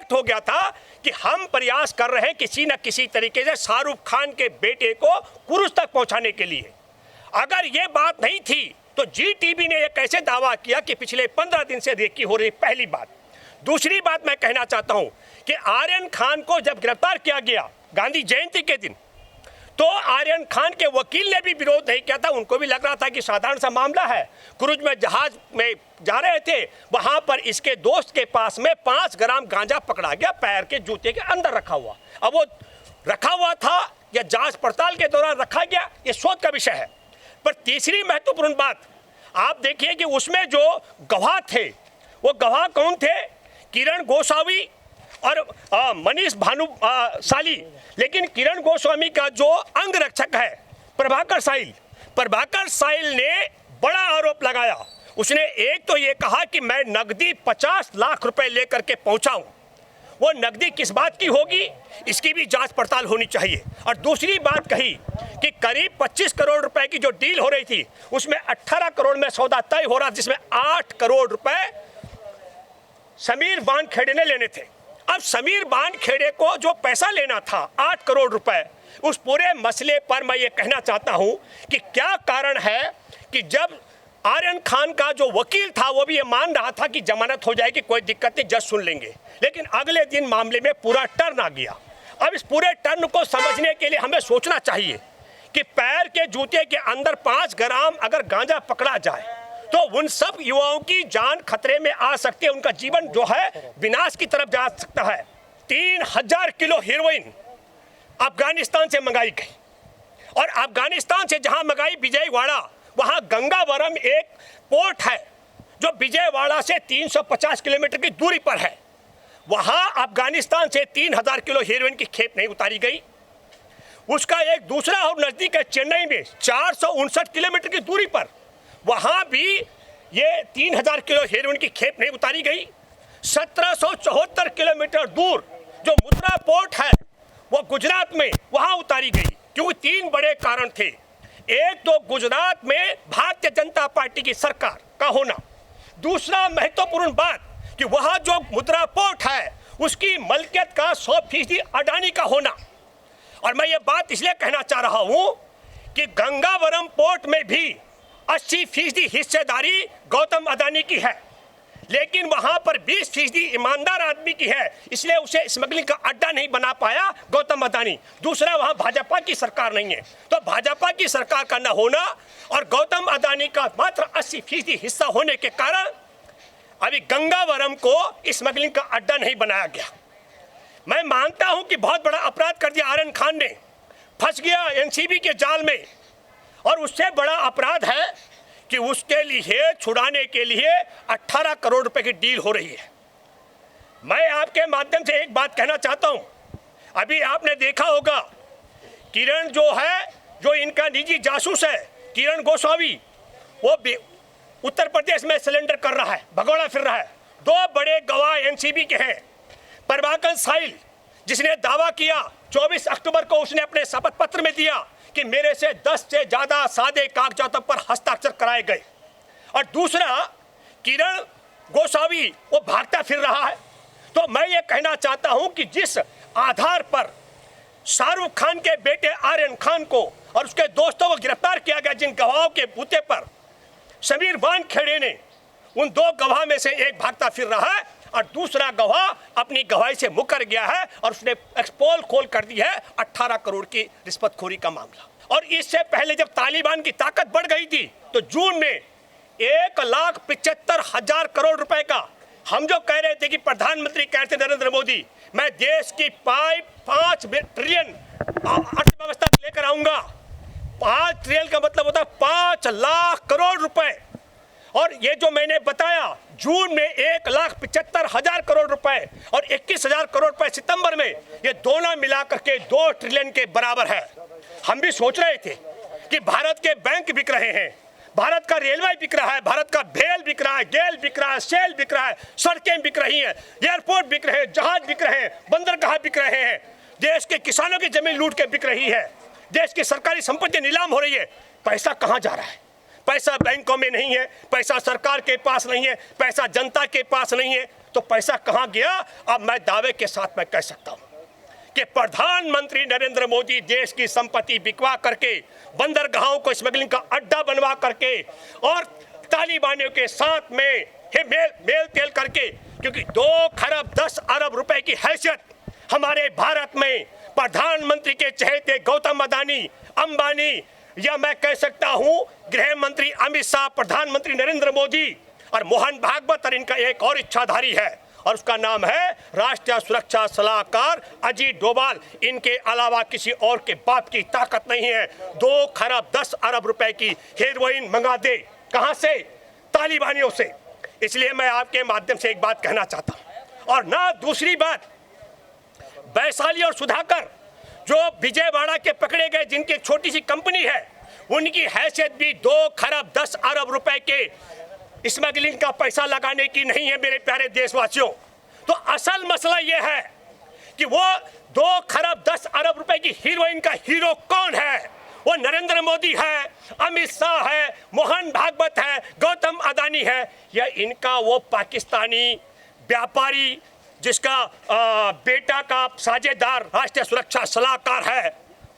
Reflect हो गया था कि हम प्रयास कर रहे हैं किसी न किसी तरीके से शाहरुख खान के बेटे को कुरुस तक पहुंचाने के लिए। अगर ये बात नहीं थी तो जी टीवी ने एक ऐसे दावा किया कि पिछले 15 दिन से रेकी हो रही। पहली बात। दूसरी बात मैं कहना चाहता हूं कि आर्यन खान को जब गिरफ्तार किया गया गांधी जयंती के दिन, तो आर्यन खान के वकील ने भी विरोध नहीं किया था। उनको भी लग रहा था कि साधारण सा मामला है। क्रूज में जहाज में जा रहे थे, वहां पर इसके दोस्त के पास में 5 ग्राम गांजा पकड़ा गया, पैर के जूते के अंदर रखा हुआ। अब वो रखा हुआ था या जांच पड़ताल के दौरान रखा गया, ये शोध का विषय है। पर तीसरी महत्वपूर्ण बात आप देखिए कि उसमें जो गवाह थे, वो गवाह कौन थे? किरण गोस्वामी और मनीष भानुशाली। लेकिन किरण गोस्वामी का जो अंगरक्षक है प्रभाकर साहिल ने बड़ा आरोप लगाया। उसने एक तो ये कहा कि मैं नकदी 50 लाख रुपए लेकर के पहुंचा हूं। वो नकदी किस बात की होगी, इसकी भी जांच पड़ताल होनी चाहिए। और दूसरी बात कही कि करीब 25 करोड़ रुपए की जो डील हो रही थी, उसमें 18 करोड़ में सौदा तय हो रहा, जिसमें 8 करोड़ रुपए समीर वानखेड़े ने लेने थे। अब समीर वानखेड़े को जो पैसा लेना था 8 करोड़ रुपए, उस पूरे मसले पर मैं ये कहना चाहता हूं कि क्या कारण है कि जब आर्यन खान का जो वकील था वो भी ये मान रहा था कि जमानत हो जाएगी, कोई दिक्कत नहीं, जज सुन लेंगे, लेकिन अगले दिन मामले में पूरा टर्न आ गया। अब इस पूरे टर्न को समझने के लिए हमें सोचना चाहिए कि पैर के जूते के अंदर 5 ग्राम अगर गांजा पकड़ा जाए तो उन सब युवाओं की जान खतरे में आ सकती है, उनका जीवन जो है विनाश की तरफ जा सकता है। 3000 किलो हेरोइन अफगानिस्तान से मंगाई गई और अफगानिस्तान से जहां मंगाई विजयवाड़ा, वहां गंगावरम एक पोर्ट है जो विजयवाड़ा से 350 किलोमीटर की दूरी पर है। वहां अफगानिस्तान से 3000 किलो हेरोइन की खेप नहीं उतारी गई। उसका एक दूसरा और नजदीक है चेन्नई में 459 किलोमीटर की दूरी पर, वहां भी ये 3000 किलो हेरोइन की खेप नहीं उतारी गई। 1774 किलोमीटर दूर जो मुद्रा पोर्ट है वो गुजरात में, वहां उतारी गई। क्योंकि 3 बड़े कारण थे। एक तो गुजरात में भारतीय जनता पार्टी की सरकार का होना, दूसरा महत्वपूर्ण बात कि वहां जो मुद्रा पोर्ट है उसकी मलकियत का 100% अडानी का होना। और मैं ये बात इसलिए कहना चाह रहा हूं कि गंगावरम पोर्ट में भी 80% हिस्सेदारी गौतम अडानी की है, लेकिन वहां पर 20% ईमानदार आदमी की है, इसलिए उसे स्मगलिंग का अड्डा नहीं बना पाया गौतम अडानी। दूसरा, वहां भाजपा की सरकार नहीं है, तो भाजपा की सरकार का न होना और गौतम अडानी का मात्र 80% हिस्सा होने के कारण अभी गंगावरम को स्मगलिंग का अड्डा नहीं बनाया गया। मैं मानता हूं कि बहुत बड़ा अपराध कर दिया आर्यन खान ने, फंस गया एनसीबी के जाल में, और उससे बड़ा अपराध है कि उसके लिए छुड़ाने के लिए 18 करोड़ रुपए की डील हो रही है। मैं आपके माध्यम से एक बात कहना चाहता हूं, अभी आपने देखा होगा किरण जो है, जो इनका निजी जासूस है किरण गोस्वामी, वो उत्तर प्रदेश में सिलेंडर कर रहा है, भगोड़ा फिर रहा है। 2 बड़े गवाह एनसीबी के हैं। प्रभाकर साहिल जिसने दावा किया 24 अक्टूबर को उसने अपने शपथ पत्र में दिया कि मेरे से 10 से ज्यादा सादे कागजातों पर हस्ताक्षर कराए गए, और दूसरा किरण गोस्वामी वो भागता फिर रहा है। तो मैं ये कहना चाहता हूं कि जिस आधार पर शाहरुख खान के बेटे आर्यन खान को और उसके दोस्तों को गिरफ्तार किया गया, जिन गवाहों के बूते पर समीर वानखेड़े ने, उन 2 गवाह में से एक भागता फिर रहा है और दूसरा गवाह अपनी गवाही से मुकर गया है और उसने एक्सपोल खोल कर दी है 18 करोड़ की रिश्वतखोरी का मामला। और इससे पहले जब तालिबान की ताकत बढ़ गई थी तो जून में 1,75,000 करोड़ रुपए का हम जो कह रहे थे कि प्रधानमंत्री कहते नरेंद्र मोदी, मैं देश की 5 ट्रिलियन अर्थव्यवस्था लेकर आऊंगा। 5 ट्रिलियन का मतलब होता है 5 लाख करोड़ रुपए, और ये जो मैंने बताया जून में 1,75,000 करोड़ रुपए और 21,000 करोड़ रुपए सितंबर में, ये दोनों मिलाकर के 2 ट्रिलियन के बराबर है। हम भी सोच रहे थे कि भारत के बैंक बिक रहे हैं, भारत का रेलवे बिक रहा है, भारत का भेल बिक रहा है, गेल बिक रहा है, सेल बिक रहा है, सड़कें बिक रही हैं, एयरपोर्ट बिक रहे हैं, जहाज बिक रहे हैं, बंदरगाह बिक रहे हैं, देश के किसानों की जमीन लूट के बिक रही है, देश की सरकारी संपत्ति नीलाम हो रही है। पैसा कहां जा रहा है? पैसा बैंकों में नहीं है, पैसा सरकार के पास नहीं है, पैसा जनता के पास नहीं है, तो पैसा कहां गया? अब मैं दावे के साथ मैं कह सकता हूं कि प्रधानमंत्री नरेंद्र मोदी देश की संपत्ति बिकवा करके, बंदरगाहों को स्मगलिंग का अड्डा बनवा करके और तालिबानियों के साथ में मेल तेल करके, क्योंकि 2 खरब 10 अरब रुपए की हैसियत हमारे भारत में प्रधानमंत्री के चहेते गौतम अदानी, अंबानी, या मैं कह सकता हूं गृह मंत्री अमित शाह, प्रधानमंत्री नरेंद्र मोदी और मोहन भागवत, और इनका एक और इच्छाधारी है और उसका नाम है राष्ट्रीय सुरक्षा सलाहकार अजीत डोभाल। इनके अलावा किसी और के बाप की ताकत नहीं है 2 खरब 10 अरब रुपए की हेरोइन मंगा दे। कहां से? तालिबानियों से। इसलिए मैं आपके माध्यम से एक बात कहना चाहता हूं। और ना दूसरी बात, वैशाली और सुधाकर जो विजयवाड़ा के पकड़े गए, जिनकी एक छोटी सी कंपनी है, उनकी हैसियत भी 2 खरब 10 अरब रुपए के स्मगलिंग का पैसा लगाने की नहीं है मेरे प्यारे देशवासियों। तो असल मसला यह है कि वो 2 खरब 10 अरब रुपए की हीरोइन का हीरो कौन है? वो नरेंद्र मोदी है, अमित शाह है, मोहन भागवत है, गौतम अदानी है, या इनका वो पाकिस्तानी व्यापारी जिसका बेटा का साझेदार राष्ट्रीय सुरक्षा सलाहकार है,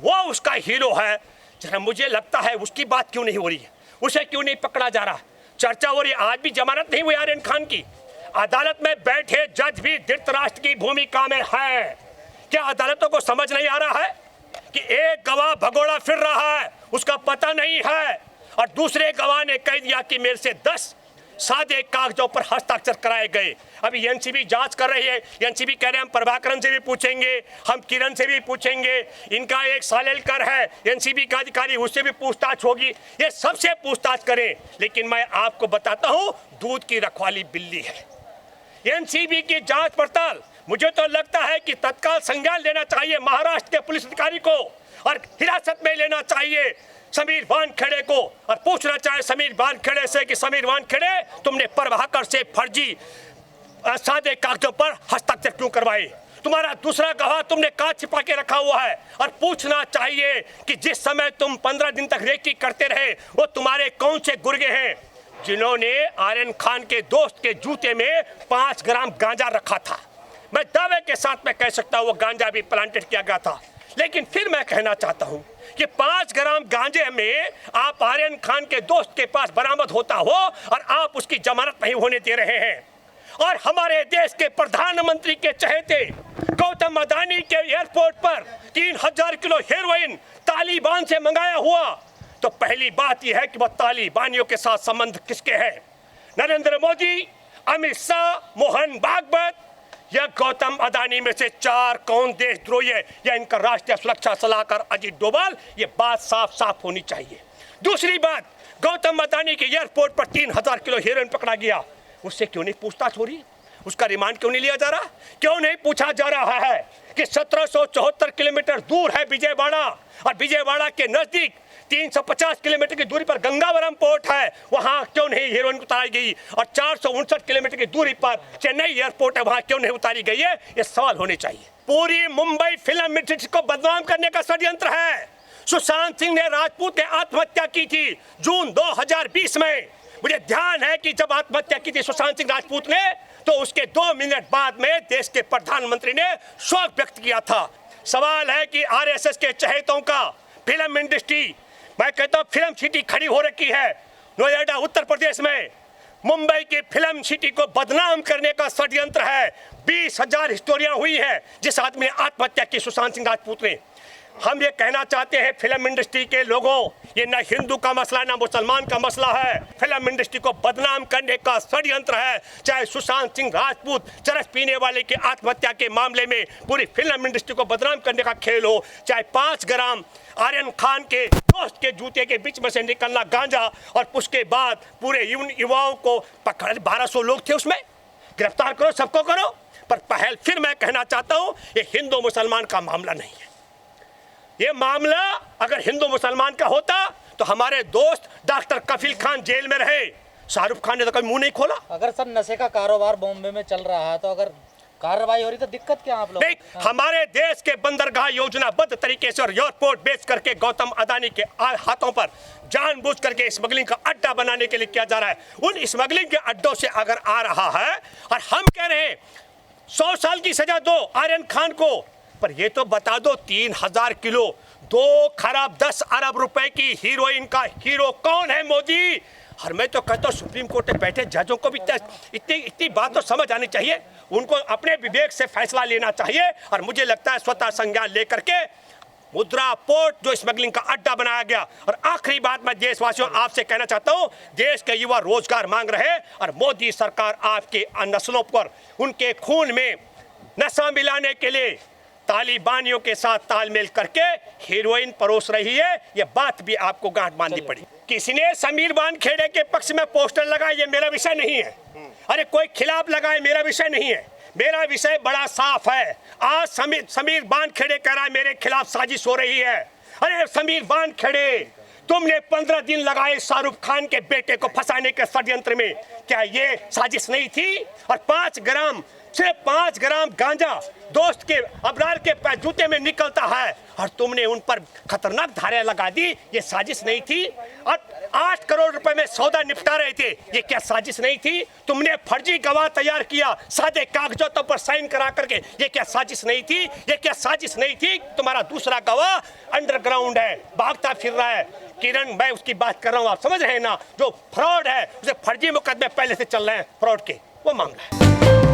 वो उसका हीरो है? जरा मुझे लगता है उसकी बात क्यों नहीं हो रही है, उसे क्यों नहीं पकड़ा जा रहा? चर्चा हो रही है, आज भी जमानत नहीं हुई आर्यन खान की। अदालत में बैठे जज भी धृतराष्ट्र की भूमिका में है। क्या अदालतों को समझ नहीं आ रहा है कि एक गवाह भगोड़ा फिर रहा है, उसका पता नहीं है, और दूसरे गवाह ने कह दिया कि मेरे से 10 सादे कागजों पर हस्ताक्षर कराए गए। अभी एनसीबी जांच कर रही है, एनसीबी कह रहे हैं हम प्रभाकरन से भी पूछेंगे, हम किरण से भी पूछेंगे, इनका एक सालेलकर है एनसीबी का अधिकारी, उससे भी पूछताछ होगी, ये सबसे पूछताछ करें। लेकिन मैं आपको बताता हूं, दूध की रखवाली बिल्ली है एनसीबी की जांच पड़ताल। मुझे तो लगता है कि तत्काल संज्ञान लेना चाहिए महाराष्ट्र के पुलिस अधिकारी को और हिरासत में लेना चाहिए समीर वानखेड़े को, और पूछना चाहिए समीर वानखेड़े से कि समीर वानखेड़े, तुमने प्रभाकर से फर्जी सादे कागजों पर हस्ताक्षर क्यों करवाए? तुम्हारा दूसरा गवाह तुमने कहाँ छिपा के रखा हुआ है? और पूछना चाहिए कि जिस समय तुम 15 दिन तक रेकी करते रहे, वो तुम्हारे कौन से गुर्गे हैं जिन्होंने आर्यन खान के दोस्त के जूते में 5 ग्राम गांजा रखा था? मैं दावे के साथ में कह सकता हूँ वो गांजा भी प्लांटेड किया गया था। लेकिन फिर मैं कहना चाहता हूँ कि 5 ग्राम गांजे में आप आर्यन खान के दोस्त के पास बरामद होता हो और आप उसकी जमानत नहीं होने दे रहे हैं। और हमारे देश के प्रधानमंत्री के चहेते गौतम अदानी के एयरपोर्ट पर 3000 किलो हेरोइन तालिबान से मंगाया हुआ, तो पहली बात यह है कि वह तालिबानियों के साथ संबंध किसके हैं? नरेंद्र मोदी, अमित शाह, मोहन भागवत या गौतम अदानी में से 4 कौन देशद्रोही है, या इनका राष्ट्रीय सुरक्षा सलाहकार अजीत डोभाल? ये बात साफ साफ होनी चाहिए। दूसरी बात, गौतम अदानी के एयरपोर्ट पर 3000 किलो हेरोइन पकड़ा गया, उससे क्यों नहीं पूछताछ हो रही? उसका रिमांड क्यों नहीं लिया जा रहा? क्यों नहीं पूछा जा रहा है कि 1774 किलोमीटर दूर है विजयवाड़ा, और विजयवाड़ा के नजदीक 350 किलोमीटर की दूरी पर गंगावरम पोर्ट है, वहां क्यों नहीं हेरोइन उतारी गई? और 459 किलोमीटर की दूरी पर चेन्नई एयरपोर्ट है, वहां क्यों नहीं उतारी गई है? ये सवाल होने चाहिए। पूरी मुंबई फिल्म इंडस्ट्री को बदनाम करने का षड्यंत्र है। सुशांत सिंह ने राजपूत ने आत्महत्या की थी जून 2020 में। मुझे ध्यान है कि जब आत्महत्या की थी सुशांत सिंह राजपूत ने, तो उसके 2 मिनट बाद में देश के प्रधानमंत्री ने शोक व्यक्त किया था। सवाल है कि आरएसएस के चहेतों का फिल्म इंडस्ट्री, मैं कहता हूं फिल्म सिटी खड़ी हो रखी है नोएडा उत्तर प्रदेश में। मुंबई की फिल्म सिटी को बदनाम करने का षड्यंत्र है। 20,000 हिस्टोरियां हुई है जिस आदमी ने आत्महत्या की, सुशांत सिंह राजपूत ने। हम ये कहना चाहते हैं फिल्म इंडस्ट्री के लोगों, ये ना हिंदू का मसला ना मुसलमान का मसला है, फिल्म इंडस्ट्री को बदनाम करने का षड्यंत्र है। चाहे सुशांत सिंह राजपूत चरस पीने वाले की आत्महत्या के मामले में पूरी फिल्म इंडस्ट्री को बदनाम करने का खेल हो, चाहे 5 ग्राम आर्यन खान के दोस्त के जूते के बीच में से निकलना गांजा, और उसके बाद पूरे युवाओं को पकड़, 1200 लोग थे उसमें, गिरफ्तार करो, सबको करो। पर पहल फिर मैं कहना चाहता हूं, ये हिंदू मुसलमान का मामला नहीं है। ये मामला अगर हिंदू मुसलमान का होता तो हमारे दोस्त डॉक्टर कफील खान जेल में रहे, शाहरुख खान ने तो कभी मुंह नहीं खोला। अगर सर नशे का कारोबार बॉम्बे में चल रहा है, तो अगर कार्रवाई हो रही तो दिक्कत क्या आप लोग? नहीं, हमारे देश के बंदरगाह योजनाबद्ध तरीके से और एयरपोर्ट बेच करके गौतम अदानी के हाथों पर जानबूझ करके स्मगलिंग का अड्डा बनाने के लिए किया जा रहा है। उन स्मगलिंग के अड्डों से अगर आ रहा है और हम कह रहे हैं 100 साल की सजा दो आर्यन खान को, पर ये तो बता दो 3000 किलो 2 खरब 10 अरब रुपए की हीरोइन का हीरो कौन है? मोदी। और मैं तो कहता हूँ सुप्रीम कोर्ट में बैठे जजों को भी इतनी बात तो समझ आनी चाहिए, उनको अपने विवेक से फैसला लेना चाहिए। और मुझे लगता है स्वतः संज्ञान लेकर के मुद्रा पोर्ट जो स्मगलिंग का अड्डा बनाया गया। और आखिरी बात मैं देशवासियों आपसे कहना चाहता हूं, देश के युवा रोजगार मांग रहे और मोदी सरकार आपके नस्लों पर उनके खून में नशा मिलाने के लिए तालिबानियों के साथ तालमेल करके हीरोइन परोस रही है। ये बात भी आपको गांठ बांधनी पड़ी। किसी ने समीर वानखेड़े के पक्ष में पोस्टर लगाए, ये मेरा विषय नहीं है। अरे कोई खिलाफ लगाए, मेरा विषय नहीं है। मेरा विषय बड़ा साफ है। आज समीर वानखेड़े कह रहा है मेरे खिलाफ साजिश हो रही है। अरे समीर वानखेड़े, तुमने 15 दिन लगाए शाहरुख खान के बेटे को फंसाने के षड्यंत्र में, क्या ये साजिश नहीं थी? और 5 ग्राम, सिर्फ 5 ग्राम गांजा दोस्त के अबरार के जूते में निकलता है और तुमने उन पर खतरनाक धारे लगा दी, ये साजिश नहीं थी? और 8 करोड़ रुपए में सौदा निपटा रहे थे, ये क्या साजिश नहीं थी? तुमने फर्जी गवाह तैयार किया सादे कागजातों पर साइन करा करके, ये क्या साजिश नहीं थी? ये क्या साजिश नहीं थी? तुम्हारा दूसरा गवाह अंडरग्राउंड है, भागता फिर रहा है। किरण, मैं उसकी बात कर रहा हूँ, आप समझ रहे हैं ना? जो फ्रॉड है, उसे फर्जी मुकदमे पहले से चल रहे हैं, फ्रॉड के, वो मामला है।